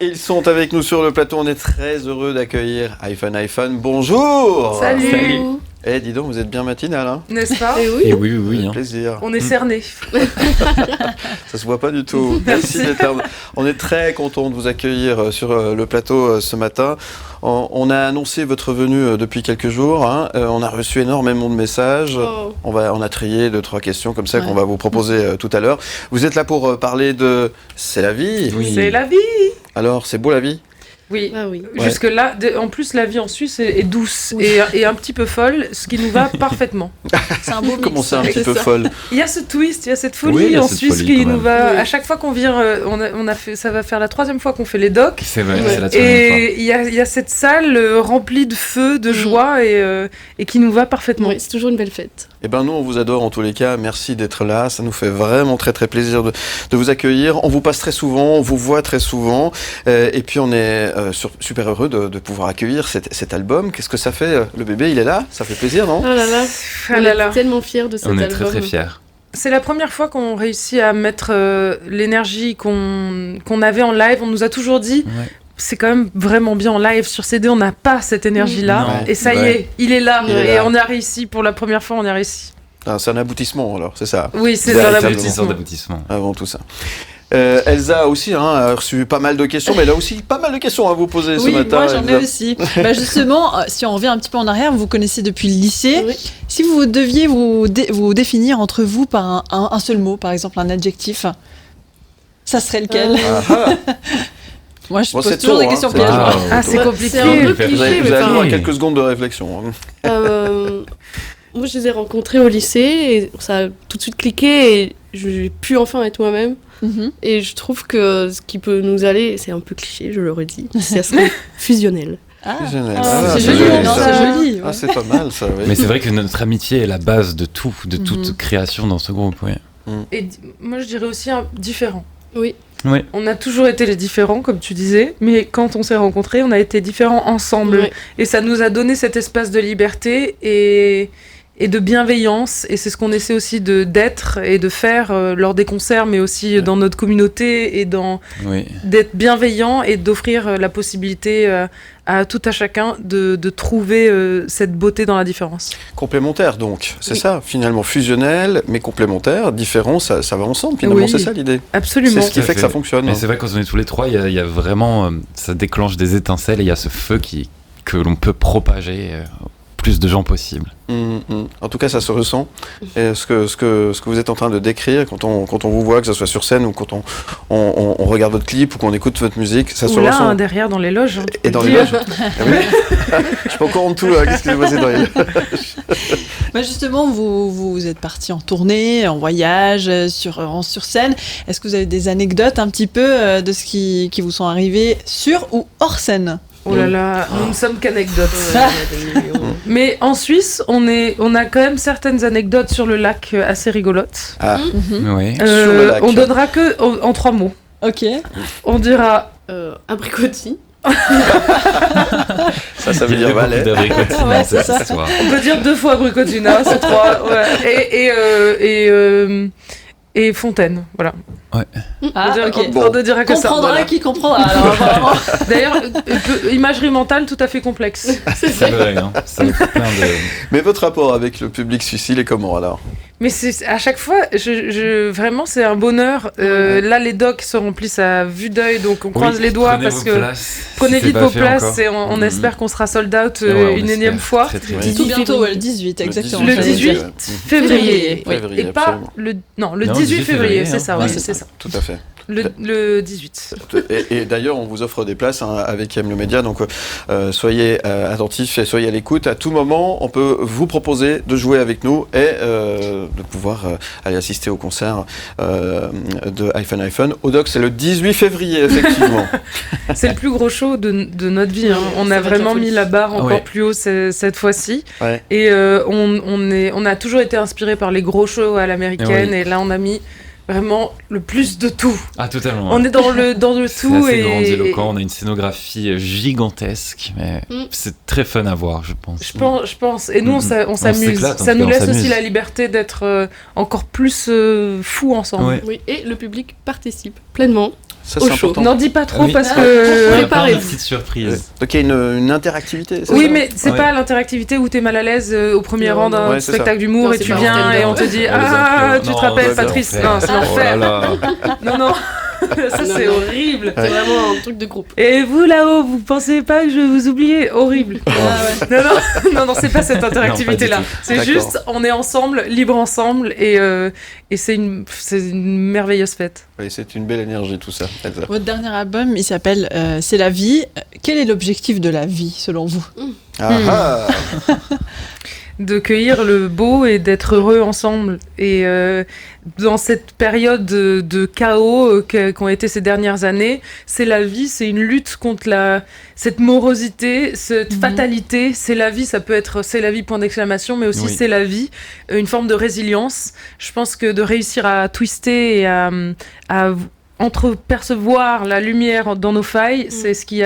Ils sont avec nous sur le plateau. On est très heureux d'accueillir iPhone. Bonjour. Salut. Eh, dis donc, vous êtes bien matinal, hein? N'est-ce pas? Et oui. Plaisir. On est cernés. Ça se voit pas du tout. Merci d'être là. On est très content de vous accueillir sur le plateau ce matin. On a annoncé votre venue depuis quelques jours. Hein. On a reçu énormément de messages. Oh. On a trié 2-3 questions comme ça qu'on va vous proposer tout à l'heure. Vous êtes là pour parler de C'est la vie. Oui. C'est la vie. Alors, c'est beau la vie? Oui. Ah oui. Ouais. Jusque-là, en plus, la vie en Suisse est douce Oui. et un petit peu folle, ce qui nous va parfaitement. C'est un beau mix. Comment c'est un petit C'est peu ça. folle? Il y a ce twist, il y a cette Oui, folie il y a en cette Suisse folie, qui quand nous même. va. Oui. À chaque fois qu'on vient, on a fait, ça va faire la 3e fois qu'on fait les docs. C'est vrai, Ouais. c'est la troisième fois. Et il y a cette salle remplie de feu, de joie et qui nous va parfaitement. Oui, c'est toujours une belle fête. Eh ben nous, on vous adore en tous les cas. Merci d'être là. Ça nous fait vraiment très très plaisir de vous accueillir. On vous passe très souvent, on vous voit très souvent. Et puis on est super heureux de pouvoir accueillir cet album. Qu'est-ce que ça fait? Le bébé, il est là? Ça fait plaisir, non? Oh là là, Ah on là est là. tellement fiers de cet On est album. très fiers. C'est la première fois qu'on réussit à mettre l'énergie qu'on avait en live. On nous a toujours dit, Ouais. c'est quand même vraiment bien en live. Sur CD, on n'a pas cette énergie-là. Non. Et ça y Ouais. est, il est là. Il est Et là. on a réussi. Pour la première fois, on a réussi. Ah, c'est un aboutissement alors, c'est ça. Oui, c'est Ouais, dans c'est C'est l'aboutissement. d'aboutissement. Avant tout ça. Elsa aussi a reçu pas mal de questions, mais elle a aussi pas mal de questions à vous poser ce Oui, matin. moi j'en ai Elsa. aussi. Bah justement, si on revient un petit peu en arrière, vous vous connaissez depuis le lycée. Oui. Si vous deviez vous définir entre vous par un seul mot, par exemple un adjectif, ça serait lequel Ah, Moi je Bon, pose c'est toujours tôt, des hein, questions c'est pièges. Wow. moi. Ah, c'est Ouais, compliqué. C'est un peu Vous avez- vous avez, cliché, vous mais avez enfin, droit à quelques secondes de réflexion. Hein. moi je les ai rencontrés au lycée et ça a tout de suite cliqué et j'ai pu enfin être moi-même. Mhm. Et je trouve que ce qui peut nous aller, c'est un peu cliché, je le redis, ça serait fusionnel. Ah, Génial. ah, Ah, c'est c'est joli, joli, non, ça. c'est joli. ouais. Ah, c'est pas mal ça. Oui. Mais c'est vrai que notre amitié est la base de tout, de toute Mhm. création dans ce groupe. Oui. Et moi, je dirais aussi différent. Oui. Oui. On a toujours été les différents, comme tu disais, mais quand on s'est rencontrés, on a été différents ensemble. Oui. Et ça nous a donné cet espace de liberté et de bienveillance. Et c'est ce qu'on essaie aussi d'être et de faire lors des concerts, mais aussi dans notre communauté et Oui. d'être bienveillant et d'offrir la possibilité à tout à chacun de trouver cette beauté dans la différence. Complémentaire donc, c'est Oui. ça finalement, fusionnel mais complémentaire, différent, ça va ensemble finalement, Oui. c'est ça l'idée. Absolument. C'est ce qui Tout à fait que fait. ça fonctionne. Mais c'est vrai, quand on est tous les trois, il y a vraiment. Ça déclenche des étincelles et il y a ce feu que l'on peut propager au plus de gens possible. En tout cas, ça se ressent. Et ce que vous êtes en train de décrire, quand on vous voit, que ce soit sur scène ou quand on regarde votre clip ou qu'on écoute votre musique, ça se Ou là, ressent. derrière, dans les loges. Et dans les loges. Ah oui. Je suis pas au courant de tout, là. Qu'est-ce qui s'est passé dans les loges? Bah justement, vous êtes partis en tournée, en voyage, sur scène. Est-ce que vous avez des anecdotes un petit peu de ce qui vous sont arrivés sur ou hors scène? Oh là là, nous ne sommes qu'anecdotes. Mais en Suisse, on a quand même certaines anecdotes sur le lac assez rigolotes. Ah, Mhm. Oui. Sur le lac. On donnera que en 3 mots. Ok. On dira Abricotis. ça veut dire Valais. d'abricotine Ouais, dans c'est cette ça. histoire. on peut dire 2 fois Abricotina, c'est 3. Ouais. Et Fontaine, voilà. Ah, ok. On ne dira que ça. Comprendra Voilà. qui comprendra. Alors, vraiment. D'ailleurs, imagerie mentale tout à fait complexe. C'est vrai, hein. Ça fait plein de. Mais votre rapport avec le public suisse, il est comment alors? Mais c'est à chaque fois, vraiment, c'est un bonheur. Là, les docs se remplissent à vue d'œil, donc on croise Oui, les doigts prenez parce vos que places, prenez si vite c'est pas vos fait places encore. et on Mhm. espère qu'on sera sold out Ouais, on une espère. énième fois. Très, très Tout vite. Tout bientôt, février. ouais, le 18, exactement. Le Le 18 18 février. Oui. Février, Et pas absolument. le 18 Non, 18 février, c'est hein. ça, ouais, Ouais, c'est ça. Tout à fait. Le 18. Et d'ailleurs, on vous offre des places avec M le Média, donc soyez attentifs et soyez à l'écoute. À tout moment, on peut vous proposer de jouer avec nous et de pouvoir aller assister au concert de iPhone. Au Doc, c'est le 18 février, effectivement. C'est le plus gros show de notre vie. Hein. On Ça a va être la vraiment folie. mis la barre encore Ouais. plus haut cette fois-ci. Ouais. Et on a toujours été inspiré par les gros shows à l'américaine. Oui. Et là, on a mis vraiment le plus de tout. Ah, totalement. On est dans le C'est tout. assez Et grandiloquent. On a une scénographie gigantesque, mais Mm. c'est très fun à voir, je pense. je pense. Et nous, on s'amuse. s'éclate, en Ça tout nous cas, on laisse aussi s'amuse. la liberté d'être encore plus fous ensemble. Ouais. Oui, et le public participe pleinement. Ça, Au c'est chaud. important. N'en dis pas trop Oui. parce On que. a plein Préparez-vous. de petites surprises. Donc il y a une interactivité. c'est Oui, ça mais c'est Ouais. pas l'interactivité où t'es mal à l'aise au premier Non, rang d'un ouais, c'est spectacle ça. d'humour Non, et c'est tu pas viens stand-up. et on te dit On les ah inclut. tu te Non, rappelles ouais, Patrice. c'est Non, c'est l'enfer. Oh là là. Non, non. Ça, Non, c'est non. horrible. C'est vraiment un truc de groupe. Et vous là-haut, vous pensez pas que je vais vous oublier? Horrible. Non, non, non, non, c'est pas cette interactivité-là. Non, pas du C'est D'accord. juste, on est ensemble, libre ensemble, et c'est une merveilleuse fête. Oui, c'est une belle énergie tout ça. Elsa. Votre dernier album, il s'appelle C'est la vie. Quel est l'objectif de la vie, selon vous? Ah, ah. De cueillir le beau et d'être heureux ensemble. Et dans cette période de chaos qu'ont été ces dernières années, c'est la vie, c'est une lutte contre cette morosité, cette fatalité. C'est la vie, ça peut être c'est la vie point d'exclamation, mais aussi Oui. c'est la vie, une forme de résilience. Je pense que de réussir à twister et à entrepercevoir la lumière dans nos failles, c'est ce qui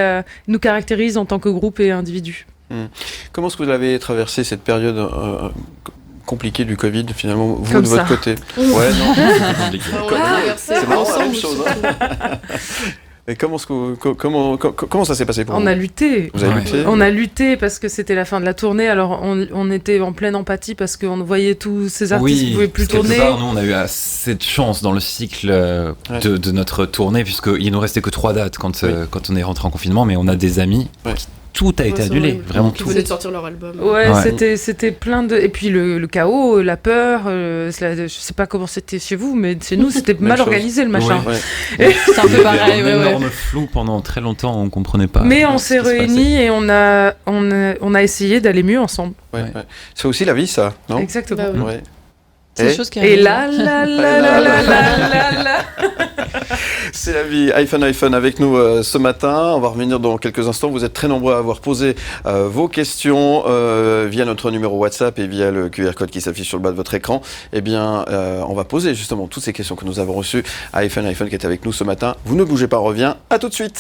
nous caractérise en tant que groupe et individu. Comment est-ce que vous avez traversé cette période compliquée du Covid, finalement, vous Comme de votre ça. côté? Ouais, non. On l'a traversé C'est marrant, la même ensemble. chose, surtout. Et comment ça s'est passé pour vous? On a lutté. Vous avez Ouais. lutté? On a lutté parce que c'était la fin de la tournée, alors on était en pleine empathie parce qu'on voyait tous ces artistes qui pouvaient plus quelque tourner. part, nous, on a eu assez de chance dans le cycle Ouais. de notre tournée, puisqu'il nous restait que 3 dates quand on est rentré en confinement, mais on a des amis Ouais. pour qui tout a été Ouais, c'est annulé, horrible. vraiment Qui tout. venaient de sortir leur album. Ouais, Ouais. c'était plein de... Et puis le chaos, la peur, je sais pas comment c'était chez vous, mais chez nous, c'était Même mal chose. organisé le machin. Ouais. C'est un peu pareil, Il y avait ouais, un ouais. énorme flou pendant très longtemps, on comprenait pas. Mais on ce s'est qui se passait. réunis et on a essayé d'aller mieux ensemble. Ouais, Ouais. ouais. C'est aussi la vie, ça, non? Exactement. Bah oui. Ouais. C'est des choses qui Et arrivent. là, là, là, là, là, là, là, là. C'est la vie. iPhone avec nous ce matin. On va revenir dans quelques instants. Vous êtes très nombreux à avoir posé vos questions via notre numéro WhatsApp et via le QR code qui s'affiche sur le bas de votre écran. Eh bien, on va poser justement toutes ces questions que nous avons reçues à iPhone qui est avec nous ce matin. Vous ne bougez pas, on revient. À tout de suite.